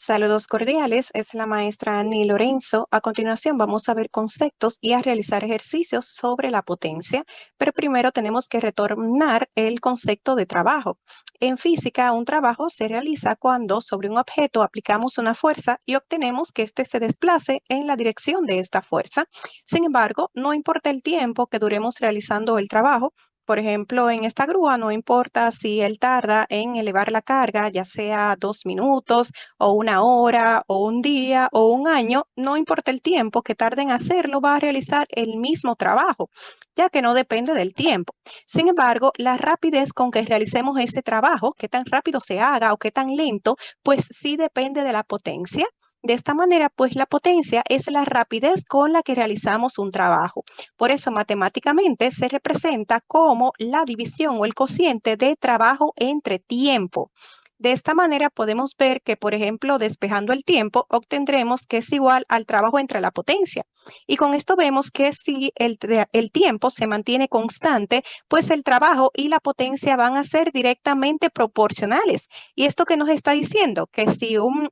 Saludos cordiales, es la maestra Annie Lorenzo. A continuación vamos a ver conceptos y a realizar ejercicios sobre la potencia, pero primero tenemos que retornar el concepto de trabajo. En física, un trabajo se realiza cuando sobre un objeto aplicamos una fuerza y obtenemos que éste se desplace en la dirección de esta fuerza. Sin embargo, no importa el tiempo que duremos realizando el trabajo. Por ejemplo, en esta grúa no importa si él tarda en elevar la carga, ya sea 2 minutos, o una hora, o un día, o un año, no importa el tiempo que tarde en hacerlo, va a realizar el mismo trabajo, ya que no depende del tiempo. Sin embargo, la rapidez con que realicemos ese trabajo, qué tan rápido se haga o qué tan lento, pues sí depende de la potencia. De esta manera, pues la potencia es la rapidez con la que realizamos un trabajo. Por eso, matemáticamente se representa como la división o el cociente de trabajo entre tiempo. De esta manera podemos ver que, por ejemplo, despejando el tiempo, obtendremos que es igual al trabajo entre la potencia. Y con esto vemos que si el tiempo se mantiene constante, pues el trabajo y la potencia van a ser directamente proporcionales. ¿Y esto qué nos está diciendo? Que si un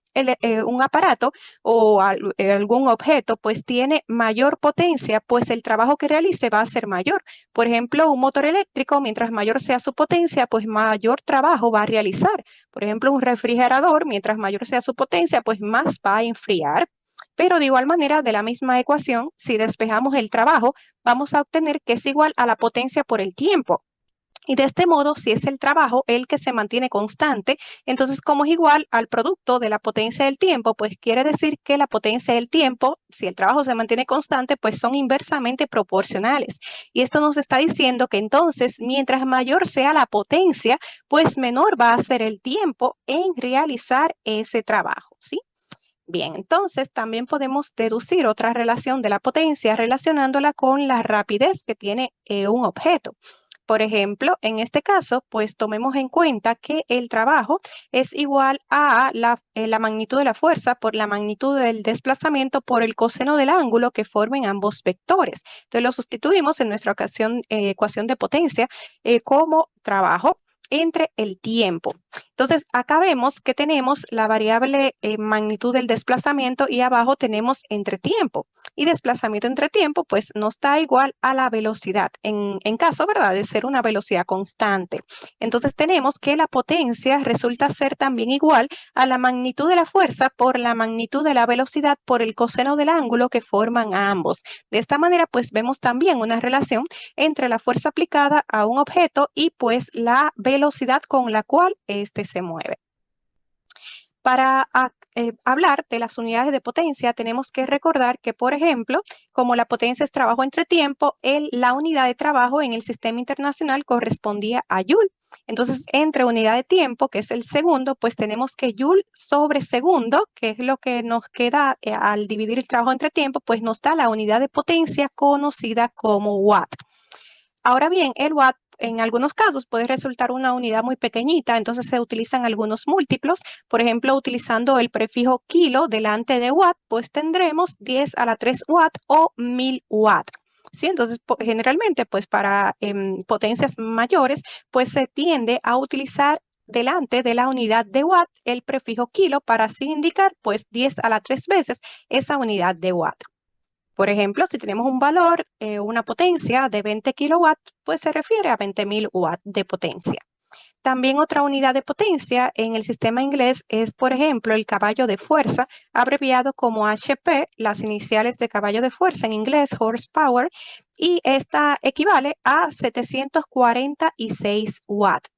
aparato o algún objeto pues tiene mayor potencia, pues el trabajo que realice va a ser mayor. Por ejemplo, un motor eléctrico, mientras mayor sea su potencia, pues mayor trabajo va a realizar. Por ejemplo, un refrigerador, mientras mayor sea su potencia, pues más va a enfriar. Pero de igual manera, de la misma ecuación, si despejamos el trabajo, vamos a obtener que es igual a la potencia por el tiempo. Y de este modo, si es el trabajo el que se mantiene constante, entonces como es igual al producto de la potencia del tiempo, pues quiere decir que la potencia del tiempo, si el trabajo se mantiene constante, pues son inversamente proporcionales. Y esto nos está diciendo que entonces, mientras mayor sea la potencia, pues menor va a ser el tiempo en realizar ese trabajo, ¿sí? Bien, entonces también podemos deducir otra relación de la potencia relacionándola con la rapidez que tiene un objeto. Por ejemplo, en este caso, pues tomemos en cuenta que el trabajo es igual a la magnitud de la fuerza por la magnitud del desplazamiento por el coseno del ángulo que formen ambos vectores. Entonces lo sustituimos en nuestra ecuación de potencia como trabajo entre el tiempo. Entonces, acá vemos que tenemos la variable magnitud del desplazamiento y abajo tenemos entre tiempo. Y desplazamiento entre tiempo, pues nos da igual a la velocidad, en caso, ¿verdad?, de ser una velocidad constante. Entonces, tenemos que la potencia resulta ser también igual a la magnitud de la fuerza por la magnitud de la velocidad por el coseno del ángulo que forman ambos. De esta manera, pues vemos también una relación entre la fuerza aplicada a un objeto y pues la velocidad con la cual éste se mueve. Para hablar de las unidades de potencia, tenemos que recordar que, por ejemplo, como la potencia es trabajo entre tiempo, la unidad de trabajo en el sistema internacional correspondía a Joule. Entonces, entre unidad de tiempo, que es el segundo, pues tenemos que Joule sobre segundo, que es lo que nos queda al dividir el trabajo entre tiempo, pues nos da la unidad de potencia conocida como watt. Ahora bien, el watt en algunos casos puede resultar una unidad muy pequeñita, entonces se utilizan algunos múltiplos. Por ejemplo, utilizando el prefijo kilo delante de watt, pues tendremos 10 a la 3 watt o 1000 watt. ¿Sí? Entonces, generalmente, pues para potencias mayores, pues se tiende a utilizar delante de la unidad de watt el prefijo kilo para así indicar pues 10 a la 3 veces esa unidad de watt. Por ejemplo, si tenemos un valor, una potencia de 20 kilowatts, pues se refiere a 20.000 watts de potencia. También otra unidad de potencia en el sistema inglés es, por ejemplo, el caballo de fuerza, abreviado como HP, las iniciales de caballo de fuerza en inglés, horsepower, y esta equivale a 746 watts.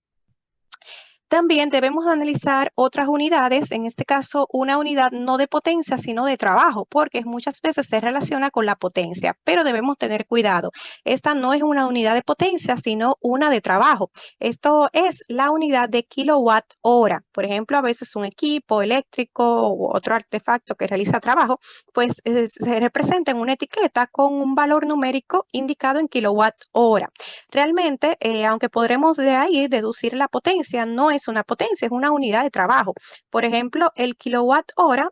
También debemos analizar otras unidades, en este caso una unidad no de potencia, sino de trabajo, porque muchas veces se relaciona con la potencia, pero debemos tener cuidado. Esta no es una unidad de potencia, sino una de trabajo. Esto es la unidad de kilowatt hora. Por ejemplo, a veces un equipo eléctrico u otro artefacto que realiza trabajo, pues se representa en una etiqueta con un valor numérico indicado en kilowatt hora. Realmente, aunque podremos de ahí deducir la potencia, no es una potencia, es una unidad de trabajo. Por ejemplo, el kilowatt hora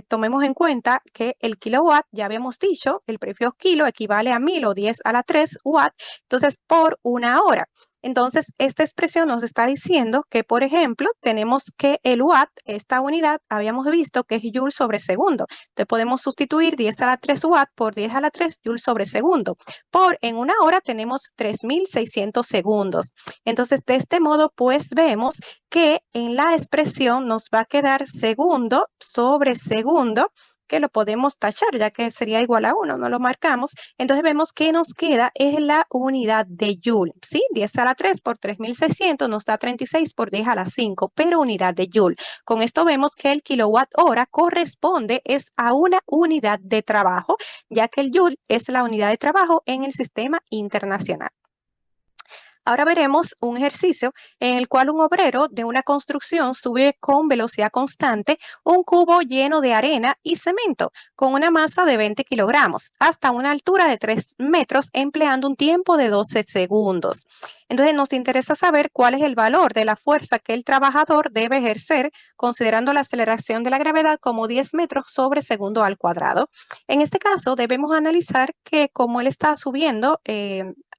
tomemos en cuenta que el kilowatt, ya habíamos dicho, el prefijo kilo equivale a 1000 o 10 a la 3 watt, entonces por una hora. Entonces, esta expresión nos está diciendo que, por ejemplo, tenemos que el watt, esta unidad, habíamos visto que es joule sobre segundo. Entonces, podemos sustituir 10 a la 3 watt por 10 a la 3 joule sobre segundo. En una hora tenemos 3600 segundos. Entonces, de este modo, pues vemos que en la expresión nos va a quedar segundo sobre segundo, que lo podemos tachar, ya que sería igual a 1, no lo marcamos. Entonces vemos que nos queda es la unidad de joule, ¿sí? 10 a la 3 por 3600 nos da 36 por 10 a la 5, pero unidad de joule. Con esto vemos que el kilowatt hora corresponde es a una unidad de trabajo, ya que el joule es la unidad de trabajo en el sistema internacional. Ahora veremos un ejercicio en el cual un obrero de una construcción sube con velocidad constante un cubo lleno de arena y cemento con una masa de 20 kilogramos hasta una altura de 3 metros empleando un tiempo de 12 segundos. Entonces nos interesa saber cuál es el valor de la fuerza que el trabajador debe ejercer considerando la aceleración de la gravedad como 10 metros sobre segundo al cuadrado. En este caso debemos analizar que como él está subiendo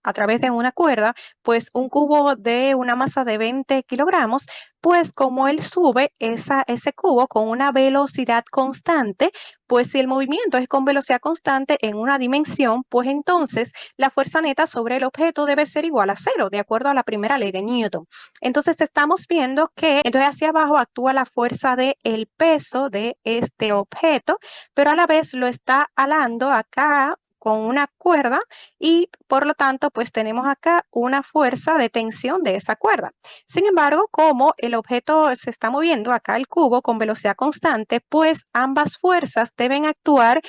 a través de una cuerda, pues un cubo de una masa de 20 kilogramos, pues como él sube ese cubo con una velocidad constante, pues si el movimiento es con velocidad constante en una dimensión, pues entonces la fuerza neta sobre el objeto debe ser igual a cero, de acuerdo a la primera ley de Newton. Entonces estamos viendo que entonces hacia abajo actúa la fuerza del peso de este objeto, pero a la vez lo está alando acá con una cuerda y por lo tanto pues tenemos acá una fuerza de tensión de esa cuerda. Sin embargo, como el objeto se está moviendo acá el cubo con velocidad constante, pues ambas fuerzas deben actuar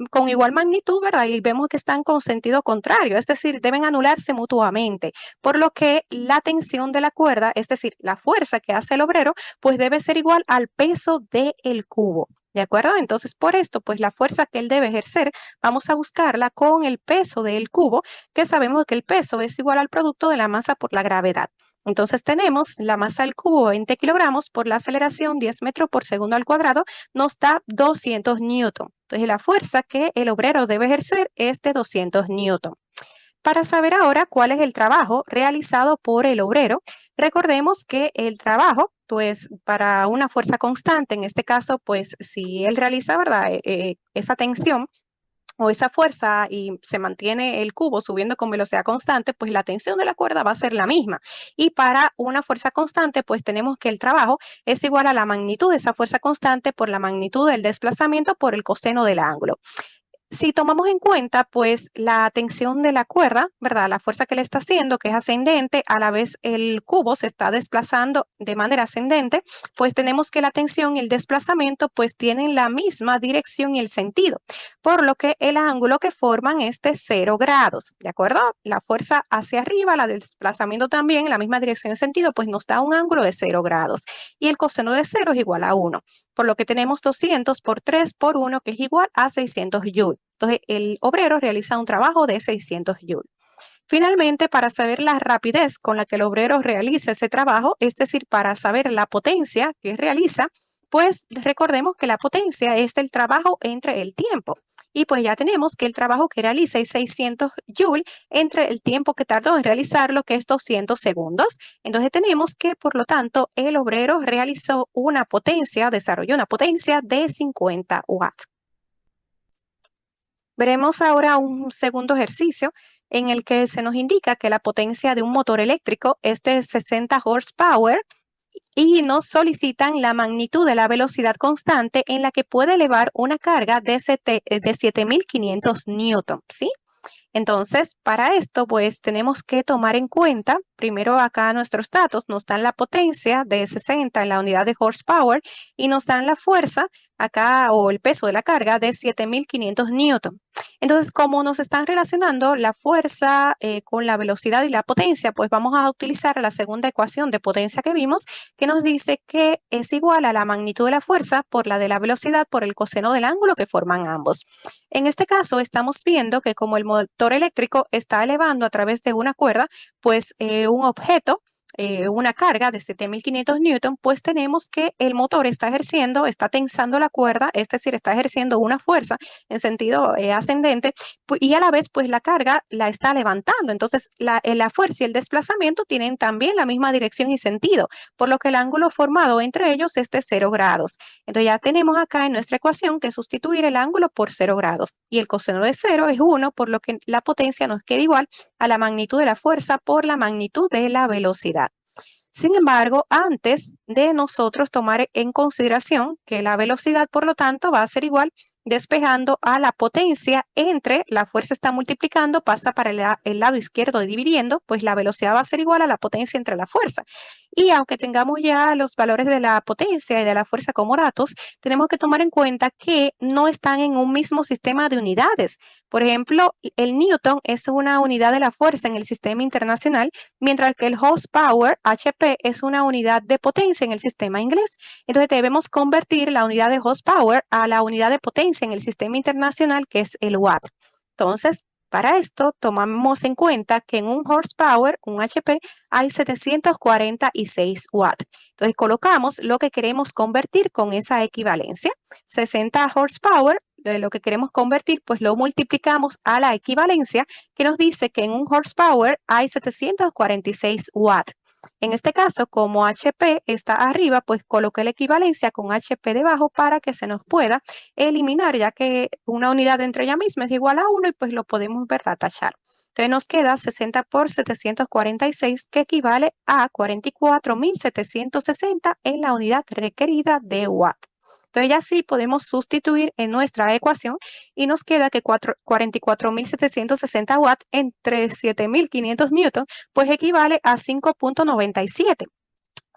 con igual magnitud, ¿verdad? Y vemos que están con sentido contrario, es decir, deben anularse mutuamente, por lo que la tensión de la cuerda, es decir, la fuerza que hace el obrero, pues debe ser igual al peso del cubo. ¿De acuerdo? Entonces, por esto, pues la fuerza que él debe ejercer, vamos a buscarla con el peso del cubo, que sabemos que el peso es igual al producto de la masa por la gravedad. Entonces tenemos la masa del cubo 20 kilogramos por la aceleración 10 metros por segundo al cuadrado, nos da 200 newton. Entonces la fuerza que el obrero debe ejercer es de 200 newton. Para saber ahora cuál es el trabajo realizado por el obrero, recordemos que el trabajo, pues para una fuerza constante, en este caso, pues si él realiza, ¿verdad? Esa tensión o esa fuerza y se mantiene el cubo subiendo con velocidad constante, pues la tensión de la cuerda va a ser la misma. Y para una fuerza constante, pues tenemos que el trabajo es igual a la magnitud de esa fuerza constante por la magnitud del desplazamiento por el coseno del ángulo. Si tomamos en cuenta, pues, la tensión de la cuerda, ¿verdad? La fuerza que le está haciendo, que es ascendente, a la vez el cubo se está desplazando de manera ascendente, pues tenemos que la tensión y el desplazamiento, pues, tienen la misma dirección y el sentido, por lo que el ángulo que forman es de 0 grados, ¿de acuerdo? La fuerza hacia arriba, la del desplazamiento también, en la misma dirección y sentido, pues nos da un ángulo de 0 grados. Y el coseno de 0 es igual a 1. Por lo que tenemos 200 por 3 por 1, que es igual a 600 joules. Entonces, el obrero realiza un trabajo de 600 joules. Finalmente, para saber la rapidez con la que el obrero realiza ese trabajo, es decir, para saber la potencia que realiza, pues recordemos que la potencia es el trabajo entre el tiempo. Y pues ya tenemos que el trabajo que realiza es 600 joules entre el tiempo que tardó en realizarlo, que es 200 segundos. Entonces tenemos que, por lo tanto, el obrero realizó una potencia, desarrolló una potencia de 50 watts. Veremos ahora un segundo ejercicio en el que se nos indica que la potencia de un motor eléctrico es de 60 horsepower y nos solicitan la magnitud de la velocidad constante en la que puede elevar una carga de 7.500 newton, ¿sí? Entonces, para esto, pues tenemos que tomar en cuenta, primero acá nuestros datos nos dan la potencia de 60 en la unidad de horsepower y nos dan la fuerza acá o el peso de la carga de 7.500 newton. Entonces, como nos están relacionando la fuerza con la velocidad y la potencia, pues vamos a utilizar la segunda ecuación de potencia que vimos, que nos dice que es igual a la magnitud de la fuerza por la de la velocidad por el coseno del ángulo que forman ambos. En este caso, estamos viendo que como el motor eléctrico está elevando a través de una cuerda, pues un objeto una carga de 7.500 newton, pues tenemos que el motor está tensando la cuerda, es decir, está ejerciendo una fuerza en sentido ascendente, y a la vez, pues la carga la está levantando. Entonces, la fuerza y el desplazamiento tienen también la misma dirección y sentido, por lo que el ángulo formado entre ellos es de 0 grados. Entonces, ya tenemos acá en nuestra ecuación que sustituir el ángulo por 0 grados, y el coseno de 0 es 1, por lo que la potencia nos queda igual a la magnitud de la fuerza por la magnitud de la velocidad. Sin embargo, antes de nosotros tomar en consideración que la velocidad, por lo tanto, va a ser igual despejando a la potencia entre la fuerza está multiplicando, pasa para el lado izquierdo dividiendo, pues la velocidad va a ser igual a la potencia entre la fuerza. Y aunque tengamos ya los valores de la potencia y de la fuerza como datos, tenemos que tomar en cuenta que no están en un mismo sistema de unidades. Por ejemplo, el newton es una unidad de la fuerza en el sistema internacional, mientras que el horsepower, HP, es una unidad de potencia en el sistema inglés. Entonces debemos convertir la unidad de horsepower a la unidad de potencia en el sistema internacional, que es el watt. Entonces, para esto, tomamos en cuenta que en un horsepower, un HP, hay 746 watts. Entonces, colocamos lo que queremos convertir con esa equivalencia. 60 horsepower, lo que queremos convertir, pues lo multiplicamos a la equivalencia, que nos dice que en un horsepower hay 746 watts. En este caso, como HP está arriba, pues coloqué la equivalencia con HP debajo para que se nos pueda eliminar, ya que una unidad entre ella misma es igual a 1 y pues lo podemos, ¿verdad?, tachar. Entonces nos queda 60 por 746, que equivale a 44.760 en la unidad requerida de watt. Entonces ya sí podemos sustituir en nuestra ecuación y nos queda que 44.760 watts entre 7.500 newton, pues equivale a 5.97.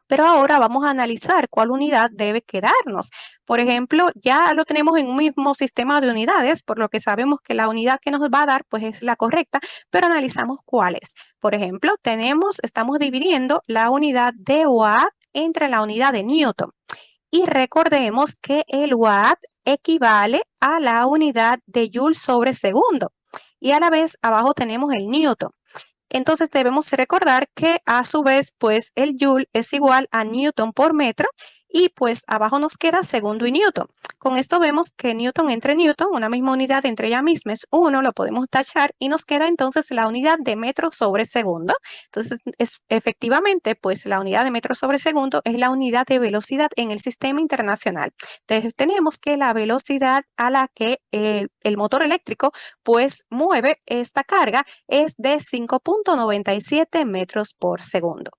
Pero ahora vamos a analizar cuál unidad debe quedarnos. Por ejemplo, ya lo tenemos en un mismo sistema de unidades, por lo que sabemos que la unidad que nos va a dar pues es la correcta, pero analizamos cuáles. Por ejemplo, estamos dividiendo la unidad de watt entre la unidad de newton. Y recordemos que el watt equivale a la unidad de joule sobre segundo. Y a la vez abajo tenemos el newton. Entonces debemos recordar que a su vez, pues el joule es igual a newton por metro y pues abajo nos queda segundo y newton. Con esto vemos que newton entre newton, una misma unidad entre ella misma es 1, lo podemos tachar y nos queda entonces la unidad de metro sobre segundo. Entonces, efectivamente, pues la unidad de metro sobre segundo es la unidad de velocidad en el sistema internacional. Entonces, tenemos que la velocidad a la que el motor eléctrico pues mueve esta carga es de 5.97 metros por segundo.